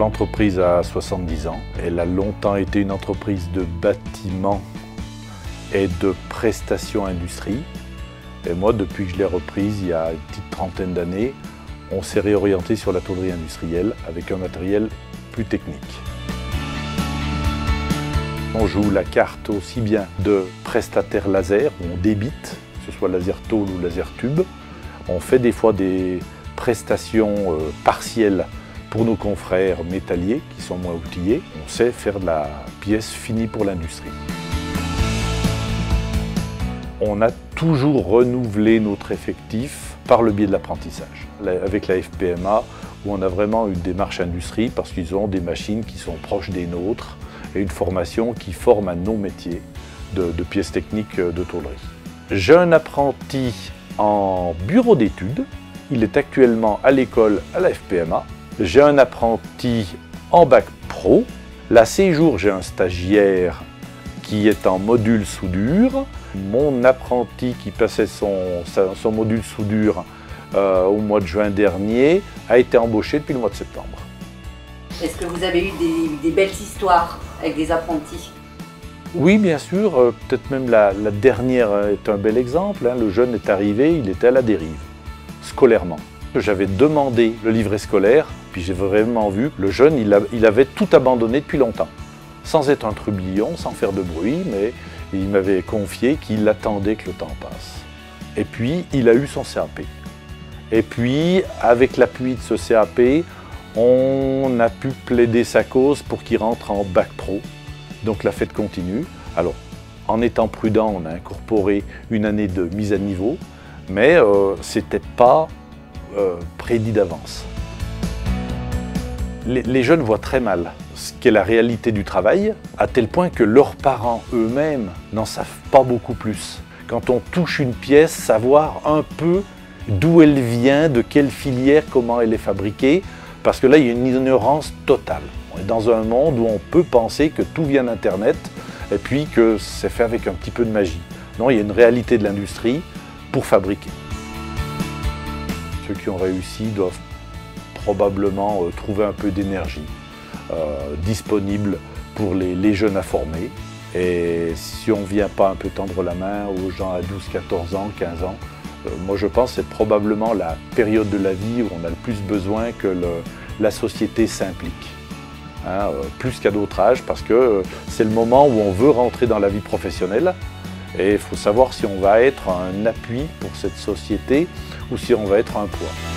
L'entreprise a 70 ans. Elle a longtemps été une entreprise de bâtiment et de prestations industrie. Et moi, depuis que je l'ai reprise, il y a une petite trentaine d'années, on s'est réorienté sur la tôlerie industrielle avec un matériel plus technique. On joue la carte aussi bien de prestataire laser, où on débite, que ce soit laser tôle ou laser tube. On fait des fois des prestations partielles pour nos confrères métalliers qui sont moins outillés. On sait faire de la pièce finie pour l'industrie. On a toujours renouvelé notre effectif par le biais de l'apprentissage, avec la FPMA, où on a vraiment une démarche industrie parce qu'ils ont des machines qui sont proches des nôtres et une formation qui forme à nos métiers de pièces techniques de tôlerie. J'ai un apprenti en bureau d'études, il est actuellement à l'école à la FPMA. J'ai un apprenti en bac pro. Là, ces jours, j'ai un stagiaire qui est en module soudure. Mon apprenti qui passait son module soudure au mois de juin dernier a été embauché depuis le mois de septembre. Est-ce que vous avez eu des belles histoires avec des apprentis? Oui, bien sûr. Peut-être même la dernière est un bel exemple. Le jeune est arrivé, il était à la dérive, scolairement. J'avais demandé le livret scolaire, puis j'ai vraiment vu que le jeune, il avait tout abandonné depuis longtemps. Sans être un trublion, sans faire de bruit, mais il m'avait confié qu'il attendait que le temps passe. Et puis, il a eu son CAP. Et puis, avec l'appui de ce CAP, on a pu plaider sa cause pour qu'il rentre en bac pro. Donc la fête continue. Alors, en étant prudent, on a incorporé une année de mise à niveau, mais c'était pas prédit d'avance. Les jeunes voient très mal ce qu'est la réalité du travail, à tel point que leurs parents eux-mêmes n'en savent pas beaucoup plus. Quand on touche une pièce, savoir un peu d'où elle vient, de quelle filière, comment elle est fabriquée, parce que là, il y a une ignorance totale. On est dans un monde où on peut penser que tout vient d'Internet et puis que c'est fait avec un petit peu de magie. Non, il y a une réalité de l'industrie pour fabriquer. Ceux qui ont réussi doivent probablement trouver un peu d'énergie disponible pour les jeunes à former. Et si on ne vient pas un peu tendre la main aux gens à 12, 14 ans, 15 ans, moi je pense que c'est probablement la période de la vie où on a le plus besoin que la société s'implique. Plus qu'à d'autres âges, parce que c'est le moment où on veut rentrer dans la vie professionnelle. Et il faut savoir si on va être un appui pour cette société ou si on va être un poids.